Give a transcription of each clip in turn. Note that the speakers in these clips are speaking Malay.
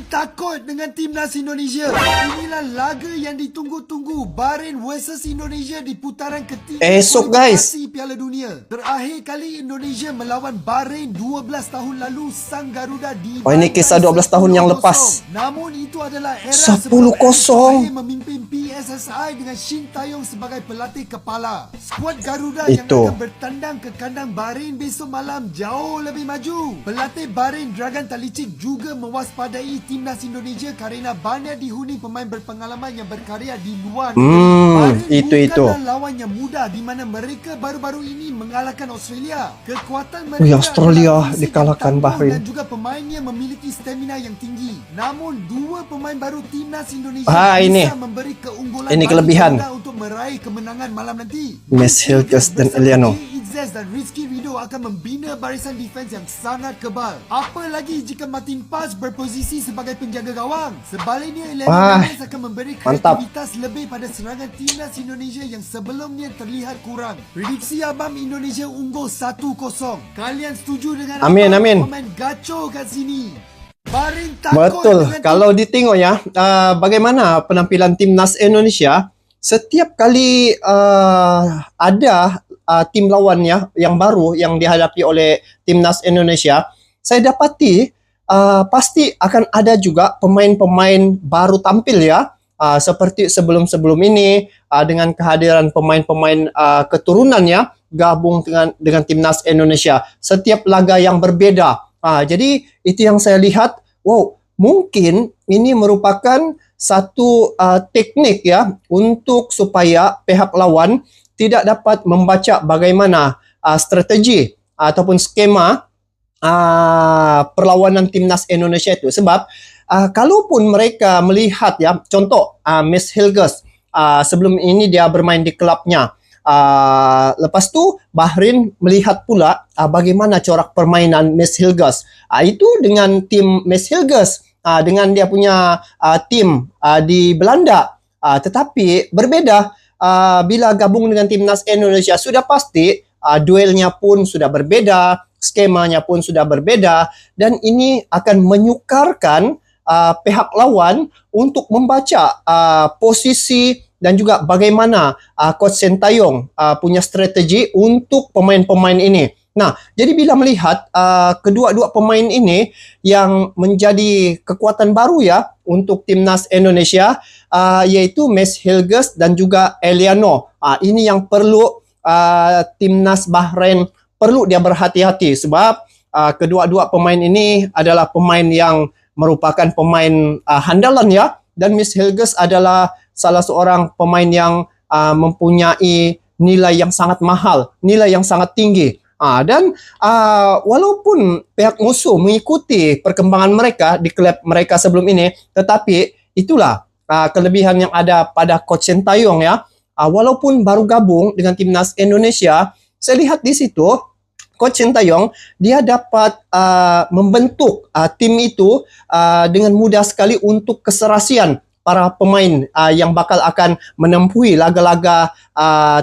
takut dengan timnas Indonesia. Inilah laga yang ditunggu-tunggu, Bahrain versus Indonesia di putaran ketiga Esok guys, Piala Dunia. Terakhir kali Indonesia melawan Bahrain 12 tahun lalu, sang Garuda di oh ini kisah 12 tahun yang lepas. Namun itu adalah era 10-0 memimpin PSSI dengan Shin Tae-yong sebagai pelatih kepala. Skuad Garuda itu yang akan bertandang ke kandang Bahrain besok malam jauh lebih maju. Pelatih Bahrain Dragan Talicik juga mewaspadai timnas Indonesia kerana banyak dihuni pemain berpengalaman yang berkarya di luar negeri. itu Lawan yang mudah di mana mereka baru-baru ini mengalahkan Australia. Kekuatan mereka Australia dikalahkan Bahrain dan juga pemainnya memiliki stamina yang tinggi. Namun dua pemain baru timnas Indonesia bisa memberi keunggulan ini kelebihan untuk meraih kemenangan malam nanti. Mes Hilgers dan Eliano Dan Rizky Ridho akan membina barisan defense yang sangat kebal. Apalagi jika Martin Paz berposisi sebagai penjaga gawang. Sebaliknya, Eliano akan memberi kreativitas lebih pada serangan timnas Indonesia yang sebelumnya terlihat kurang. Prediksi Abang, Indonesia unggul 1-0. Kalian setuju dengan amin. Komen gaco kat sini. Betul. Kalau ditengok ya, bagaimana penampilan timnas Indonesia, setiap kali ada tim lawannya yang baru yang dihadapi oleh timnas Indonesia, saya dapati pasti akan ada juga pemain-pemain baru tampil ya, seperti sebelum-sebelum ini dengan kehadiran pemain-pemain keturunannya gabung dengan timnas Indonesia. Setiap laga yang berbeda. Jadi itu yang saya lihat, wow, mungkin ini merupakan satu teknik ya untuk supaya pihak lawan tidak dapat membaca bagaimana strategi ataupun skema perlawanan timnas Indonesia itu. Sebab kalaupun mereka melihat ya, contoh Mes Hilgers sebelum ini dia bermain di klubnya. Lepas tu Bahrain melihat pula bagaimana corak permainan Mes Hilgers. Itu dengan tim Mes Hilgers dengan dia punya tim di Belanda. Tetapi berbeda bila gabung dengan timnas Indonesia, sudah pasti duelnya pun sudah berbeda, skemanya pun sudah berbeda, dan ini akan menyukarkan pihak lawan untuk membaca posisi dan juga bagaimana Coach Shin Tae-yong punya strategi untuk pemain-pemain ini. Nah, jadi bila melihat kedua-dua pemain ini yang menjadi kekuatan baru ya untuk timnas Indonesia, yaitu Mes Hilgers dan juga Eliano. Ini yang perlu timnas Bahrain perlu dia berhati-hati, sebab kedua-dua pemain ini adalah pemain yang merupakan pemain handalan ya, dan Mes Hilgers adalah salah seorang pemain yang mempunyai nilai yang sangat mahal, nilai yang sangat tinggi. Dan walaupun pihak musuh mengikuti perkembangan mereka di klub mereka sebelum ini, tetapi itulah kelebihan yang ada pada Coach Shin Tae-yong ya. Walaupun baru gabung dengan timnas Indonesia, saya lihat di situ Coach Shin Tae-yong dia dapat membentuk tim itu dengan mudah sekali untuk keserasian para pemain yang bakal akan menempuhi laga-laga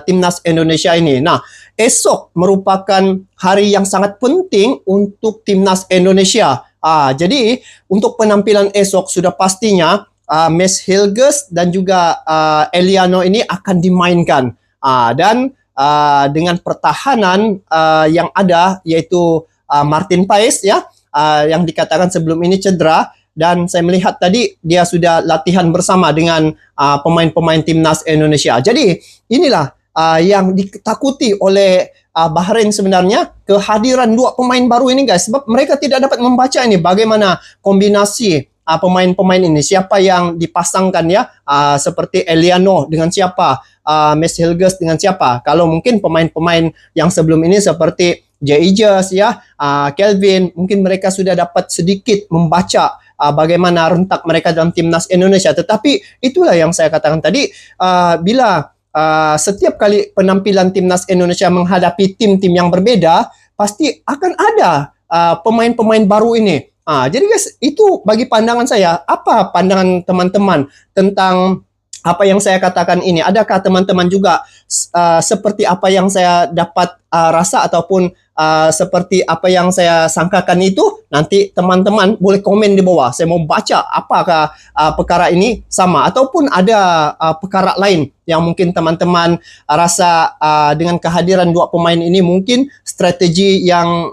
timnas Indonesia ini. Nah, esok merupakan hari yang sangat penting untuk timnas Indonesia. Jadi untuk penampilan esok sudah pastinya Mes Hilgers dan juga Eliano ini akan dimainkan. Dan dengan pertahanan yang ada, yaitu Martin Paes ya, yang dikatakan sebelum ini cedera. Dan saya melihat tadi dia sudah latihan bersama dengan pemain-pemain timnas Indonesia. Jadi inilah yang ditakuti oleh Bahrain sebenarnya, kehadiran dua pemain baru ini guys. Sebab mereka tidak dapat membaca ini bagaimana kombinasi pemain-pemain ini. Siapa yang dipasangkan ya, seperti Eliano dengan siapa, Mes Hilgers dengan siapa. Kalau mungkin pemain-pemain yang sebelum ini seperti J.Ijaz ya, Kelvin, mungkin mereka sudah dapat sedikit membaca bagaimana rentak mereka dalam timnas Indonesia. Tetapi itulah yang saya katakan tadi, bila setiap kali penampilan timnas Indonesia menghadapi tim-tim yang berbeda, pasti akan ada pemain-pemain baru ini. Jadi guys, itu bagi pandangan saya. Apa pandangan teman-teman tentang apa yang saya katakan ini? Adakah teman-teman juga seperti apa yang saya dapat rasa ataupun seperti apa yang saya sangkakan itu, nanti teman-teman boleh komen di bawah. Saya mau baca apakah perkara ini sama ataupun ada perkara lain yang mungkin teman-teman rasa dengan kehadiran dua pemain ini mungkin strategi yang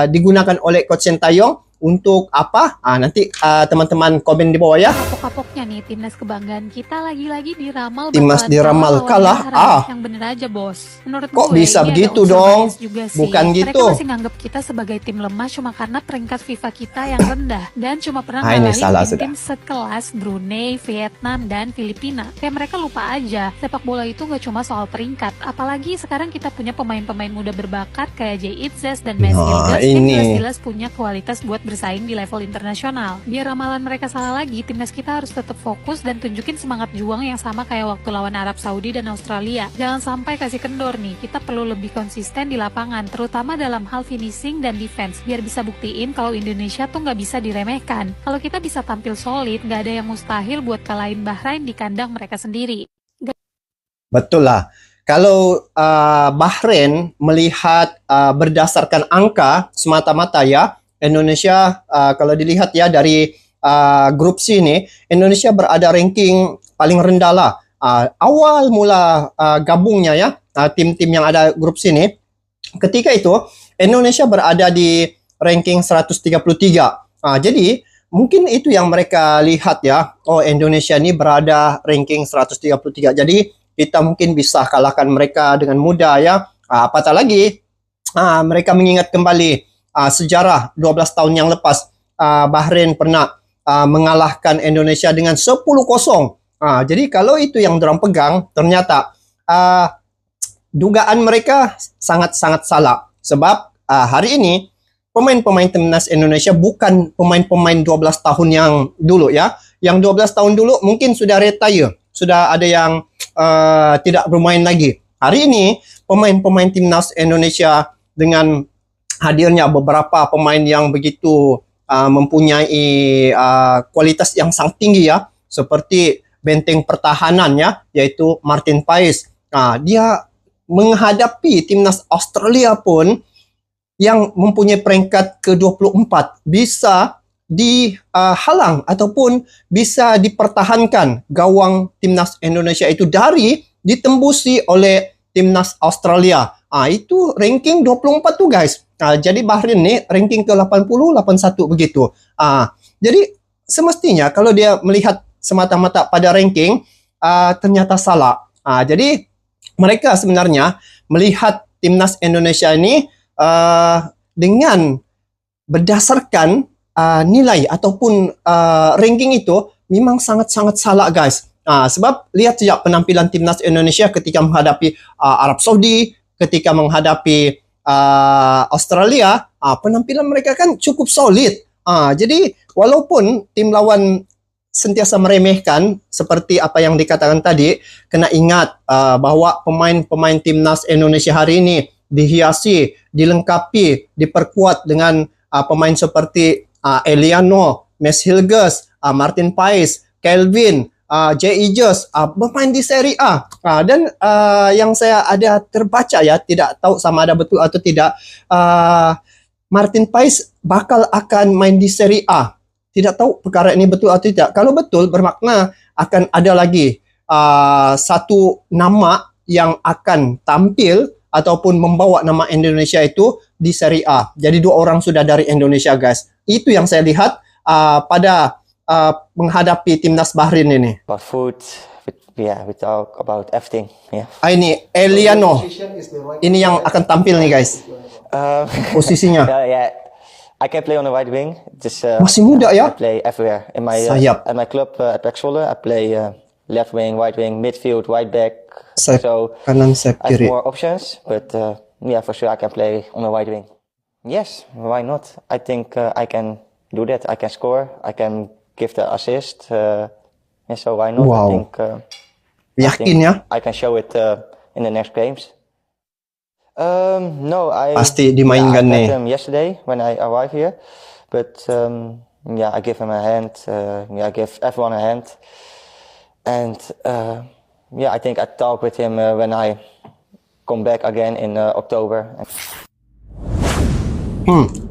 digunakan oleh Coach Sintayong untuk apa? Nanti teman-teman komen di bawah ya. Kapok-kapoknya nih timnas kebanggaan kita lagi-lagi diramal Timnas bakalan diramal lawan kalah. Bahrain. Yang bener aja bos. Menurut Kok gue bisa ini ada begitu unsur dong? bias juga sih. Bukan Mereka gitu. masih nganggap kita sebagai tim lemah cuma karena peringkat FIFA kita yang rendah dan cuma pernah Ini ngalahin salah tim-tim sekelas Brunei, Vietnam, dan Filipina. Kayak mereka lupa aja sepak bola itu nggak cuma soal peringkat. Apalagi sekarang kita punya pemain-pemain muda berbakat kayak Jay Itzes dan Mes Hilgers yang ini. jelas-jelas punya kualitas buat bersaing di level internasional. Biar ramalan mereka salah lagi, timnas kita harus tetap fokus dan tunjukin semangat juang yang sama kayak waktu lawan Arab Saudi dan Australia. Jangan sampai kasih kendor nih, kita perlu lebih konsisten di lapangan, terutama dalam hal finishing dan defense, biar bisa buktiin kalau Indonesia tuh nggak bisa diremehkan. Kalau kita bisa tampil solid, nggak ada yang mustahil buat kalahin Bahrain di kandang mereka sendiri. Betul lah. Kalau Bahrain melihat berdasarkan angka semata-mata ya, Indonesia kalau dilihat ya dari grup C ini, Indonesia berada ranking paling rendah lah. Awal mula gabungnya ya, tim-tim yang ada grup C ini, ketika itu Indonesia berada di ranking 133. Jadi mungkin itu yang mereka lihat ya, oh Indonesia ini berada ranking 133. Jadi kita mungkin bisa kalahkan mereka dengan mudah ya. Apatah lagi mereka mengingat kembali sejarah 12 tahun yang lepas Bahrain pernah mengalahkan Indonesia dengan 10-0. Jadi kalau itu yang dorang pegang, ternyata dugaan mereka sangat-sangat salah. Sebab hari ini pemain-pemain timnas Indonesia bukan pemain-pemain 12 tahun yang dulu ya. Yang 12 tahun dulu mungkin sudah retire, sudah ada yang tidak bermain lagi. Hari ini pemain-pemain timnas Indonesia dengan hadirnya beberapa pemain yang begitu mempunyai kualitas yang sangat tinggi ya, seperti benteng pertahanan ya, yaitu Martin Paes. Dia menghadapi timnas Australia pun yang mempunyai peringkat ke-24 bisa dihalang ataupun bisa dipertahankan gawang timnas Indonesia itu dari ditembusi oleh timnas Australia. Itu ranking 24 tuh guys. Jadi Bahrain nih ranking ke-80, 81 begitu. Jadi semestinya kalau dia melihat semata-mata pada ranking, ternyata salah. Jadi mereka sebenarnya melihat timnas Indonesia ini dengan berdasarkan nilai ataupun ranking itu memang sangat-sangat salah guys. Sebab lihat saja penampilan timnas Indonesia ketika menghadapi Arab Saudi, ketika menghadapi Australia, penampilan mereka kan cukup solid. Jadi walaupun tim lawan sentiasa meremehkan seperti apa yang dikatakan tadi, kena ingat bahwa pemain-pemain timnas Indonesia hari ini dihiasi, dilengkapi, diperkuat dengan pemain seperti Eliano, Mes Hilgers, Martin Paes, Kelvin, Jay Itzes, bermain di Serie A. Dan yang saya ada terbaca ya, tidak tahu sama ada betul atau tidak, Martin Paes bakal akan main di Serie A. Tidak tahu perkara ini betul atau tidak. Kalau betul, bermakna akan ada lagi satu nama yang akan tampil ataupun membawa nama Indonesia itu di Serie A. Jadi 2 orang sudah dari Indonesia guys. Itu yang saya lihat pada menghadapi timnas Bahrain ini. About food, we talk about everything. Yeah. Ini Eliano. Ini yang akan tampil nih guys. Posisinya. Yeah. I can play on the right wing. Just, Masih muda ya? I play everywhere. In my Sayap. at my club at Pek Zwolle, I play left wing, right wing, midfield, right back. Sayap So kanan, sayap I have kiri. more options, but yeah, for sure I can play on the right wing. Yes, why not? I think I can do that. I can score. I can give the assist. Yeah, so why not? Wow. I think Yakin ya? I can show it in the next games. No, Pasti dimainkan I nih. met him yesterday when I arrived here, but yeah, I give him a hand. Yeah, I give everyone a hand, and yeah, I think I talk with him when I come back again in October.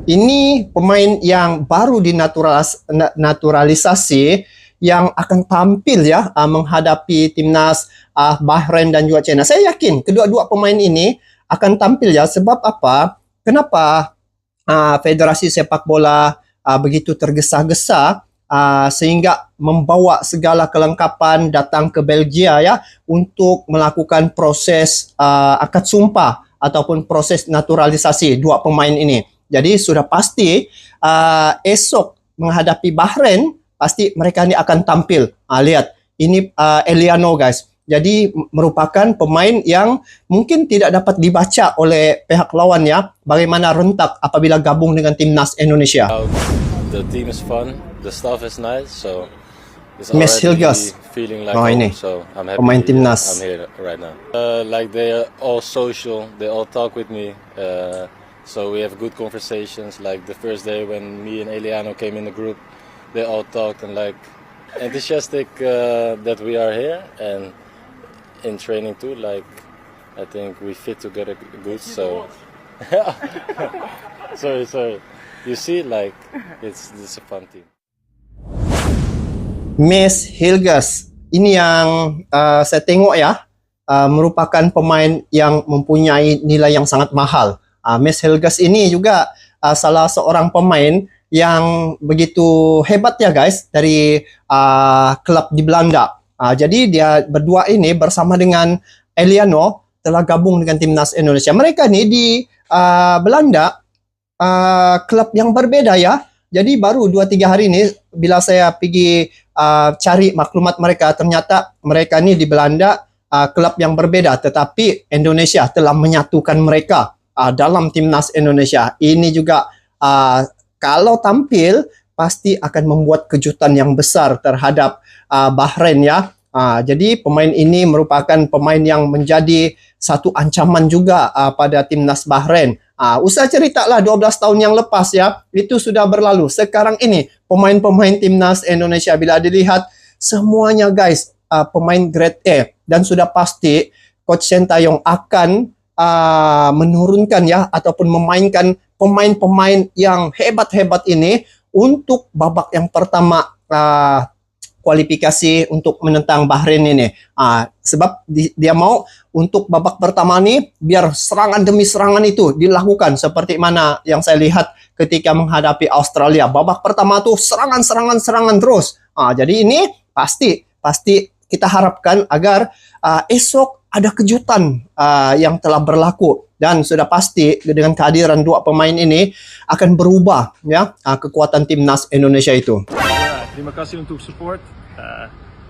Ini pemain yang baru dinaturalisasi yang akan tampil ya menghadapi timnas Bahrain dan juga China. Saya yakin kedua-dua pemain ini akan tampil ya. Sebab apa? Kenapa Federasi Sepak Bola begitu tergesa-gesa sehingga membawa segala kelengkapan datang ke Belgia ya untuk melakukan proses akad sumpah ataupun proses naturalisasi dua pemain ini. Jadi sudah pasti esok menghadapi Bahrain pasti mereka ini akan tampil. Lihat, ini Eliano guys. Jadi merupakan pemain yang mungkin tidak dapat dibaca oleh pihak lawan ya. Bagaimana rentak apabila gabung dengan timnas Indonesia. The team is fun, the staff is nice, so it's Mes Hilgers. feeling like ini, home, so I'm happy pemain timnas. I'm here right now. Like they are all social, they all talk with me, so we have good conversations. Like the first day when me and Eliano came in the group, they all talked and like enthusiastic that we are here and in training too. Like I think we fit together good, so sorry. You see, like it's a fun team. Mes Hilgers ini yang saya tengok ya merupakan pemain yang mempunyai nilai yang sangat mahal. Mes Hilgers ini juga salah seorang pemain yang begitu hebat ya guys dari klub di Belanda. Jadi dia berdua ini bersama dengan Eliano telah gabung dengan timnas Indonesia. Mereka nih di Belanda klub yang berbeda ya. Jadi baru 2-3 hari ini bila saya pergi cari maklumat mereka, ternyata mereka ini di Belanda klub yang berbeda, tetapi Indonesia telah menyatukan mereka dalam timnas Indonesia. Ini juga kalau tampil pasti akan membuat kejutan yang besar terhadap Bahrain ya. Jadi pemain ini merupakan pemain yang menjadi satu ancaman juga pada timnas Bahrain. Usah ceritalah 12 tahun yang lepas ya, itu sudah berlalu. Sekarang ini pemain-pemain timnas Indonesia bila dilihat semuanya guys pemain grade A, dan sudah pasti Coach Sintayong akan menurunkan ya ataupun memainkan pemain-pemain yang hebat-hebat ini untuk babak yang pertama kualifikasi untuk menentang Bahrain ini. Sebab dia mau untuk babak pertama ini biar serangan demi serangan itu dilakukan seperti mana yang saya lihat ketika menghadapi Australia. Babak pertama tuh serangan terus. Jadi ini pasti kita harapkan agar esok ada kejutan yang telah berlaku, dan sudah pasti dengan kehadiran dua pemain ini akan berubah ya kekuatan timnas Indonesia itu. Terima kasih untuk support.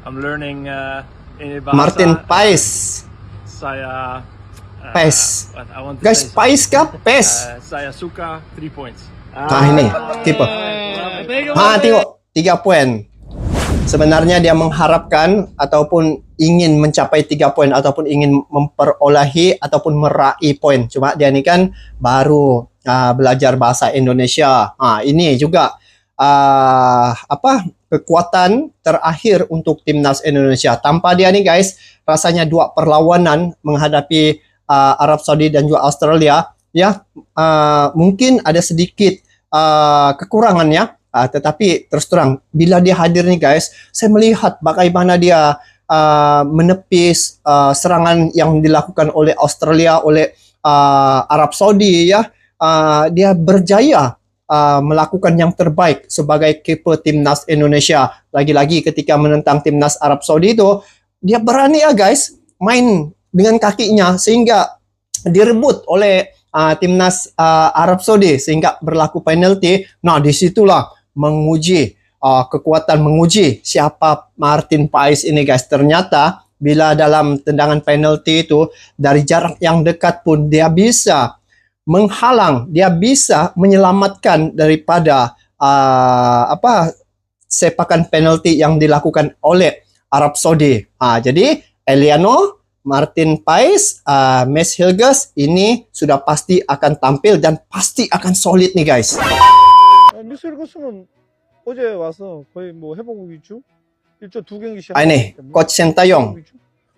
I'm learning ini bahasa. Martin Paes. Saya Paes. I want to Guys, say Paes kah? Paes. saya suka 3 points. Ini tipe. Tengok 3 poin. Sebenarnya dia mengharapkan ataupun ingin mencapai 3 poin ataupun ingin memperolehi ataupun meraih poin. Cuma dia ni kan baru belajar bahasa Indonesia. Ini juga kekuatan terakhir untuk timnas Indonesia. Tanpa dia nih guys, rasanya dua perlawanan menghadapi Arab Saudi dan juga Australia ya, mungkin ada sedikit kekurangannya, tetapi terus terang bila dia hadir nih guys, saya melihat bagaimana dia menepis serangan yang dilakukan oleh Australia, oleh Arab Saudi ya. Dia berjaya melakukan yang terbaik sebagai kiper timnas Indonesia. Lagi-lagi ketika menentang timnas Arab Saudi itu, dia berani ya guys main dengan kakinya sehingga direbut oleh timnas Arab Saudi sehingga berlaku penalti. Nah, disitulah menguji kekuatan, menguji siapa Martin Paes ini guys. Ternyata bila dalam tendangan penalti itu dari jarak yang dekat pun dia bisa menghalang, dia bisa menyelamatkan daripada sepakan penalti yang dilakukan oleh Arab Saudi. Jadi Eliano, Martin Paes, Mes Hilgers ini sudah pasti akan tampil dan pasti akan solid nih guys. 미스 힐거스는 어제 와서 거의 뭐 회복 위주 일조 2경기 시작. Ini Coach Sintayong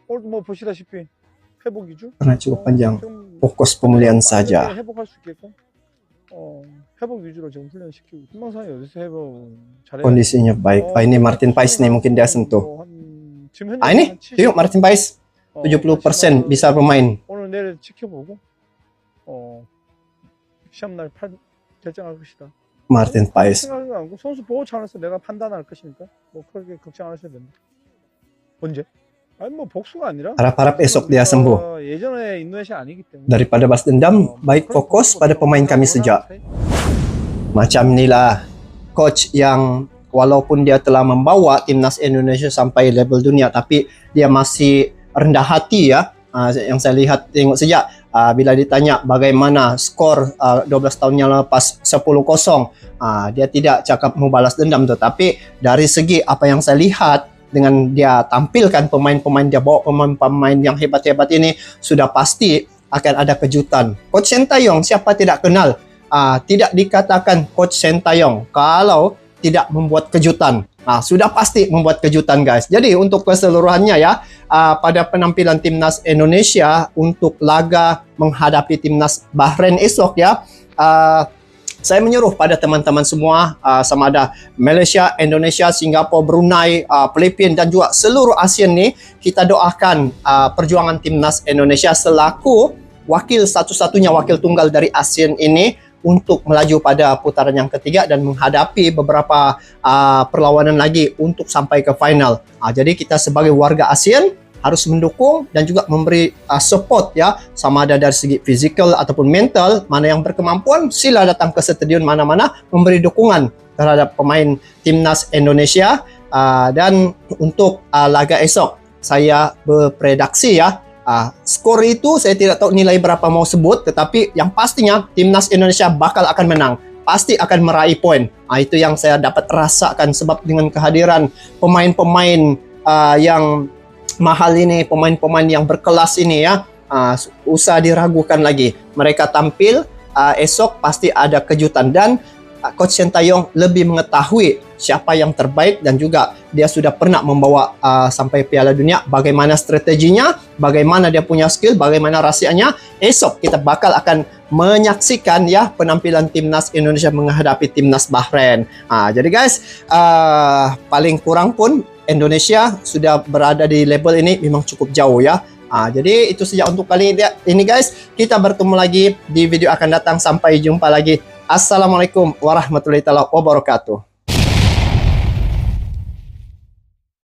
오늘도 뭐 보시다시피 회복 위주. karena cukup panjang, fokus pemulihan saja. 회복할 수 있게끔 회복 위주로 지금 훈련시키고 김광산이 어디서 회복 잘해? Kondisinya baik. Ini Martin Paes nih mungkin dia sentuh. 지금 Ini, yuk Martin Paes. 70% bisa bermain. 오늘 내일 지켜보고 시합날 결정할 것이다. Martin Paes. 생각하지 않고 선수 보호 차원에서 내가 판단할 것이니까 뭐 그렇게 걱정 안 하셔도 됩니다. 언제? 아니 뭐 복수가 아니라 Harap-harap esok dia sembuh. 예전에 인도네시아 아니기 때문에 Daripada balas dendam, baik fokus pada pemain kami sejak. Macam inilah coach yang walaupun dia telah membawa timnas Indonesia sampai level dunia, tapi dia masih rendah hati ya. Yang saya lihat tengok sejak bila ditanya bagaimana skor 12 tahun yang lepas 10-0, dia tidak cakap mau balas dendam, tetapi dari segi apa yang saya lihat dengan dia tampilkan pemain-pemain, dia bawa pemain-pemain yang hebat-hebat ini, sudah pasti akan ada kejutan. Coach Sintayong, siapa tidak kenal? Tidak dikatakan Coach Sintayong kalau tidak membuat kejutan. Sudah pasti membuat kejutan, guys. Jadi untuk keseluruhannya ya, pada penampilan timnas Indonesia untuk laga menghadapi timnas Bahrain esok ya, saya menyuruh pada teman-teman semua, sama ada Malaysia, Indonesia, Singapura, Brunei, Filipina dan juga seluruh ASEAN ni, kita doakan perjuangan timnas Indonesia selaku wakil satu-satunya wakil tunggal dari ASEAN ini untuk melaju pada putaran yang ketiga dan menghadapi beberapa perlawanan lagi untuk sampai ke final. Jadi kita sebagai warga ASEAN harus mendukung dan juga memberi support ya, sama ada dari segi fizikal ataupun mental. Mana yang berkemampuan, sila datang ke stadion mana-mana memberi dukungan terhadap pemain timnas Indonesia. Dan untuk laga esok, saya berprediksi ya, skor itu saya tidak tahu nilai berapa mau sebut, tetapi yang pastinya timnas Indonesia bakal akan menang, pasti akan meraih poin. Itu yang saya dapat rasakan, sebab dengan kehadiran pemain-pemain yang mahal ini, pemain-pemain yang berkelas ini ya, usah diragukan lagi. Mereka tampil esok pasti ada kejutan, dan Coach Sintayong lebih mengetahui siapa yang terbaik, dan juga dia sudah pernah membawa sampai Piala Dunia. Bagaimana strateginya, bagaimana dia punya skill, bagaimana rahasianya. Esok kita bakal akan menyaksikan ya penampilan timnas Indonesia menghadapi timnas Bahrain. Jadi guys, paling kurang pun Indonesia sudah berada di level ini memang cukup jauh ya. Jadi itu saja untuk kali ini guys. Kita bertemu lagi di video akan datang. Sampai jumpa lagi. Assalamualaikum warahmatullahi wabarakatuh.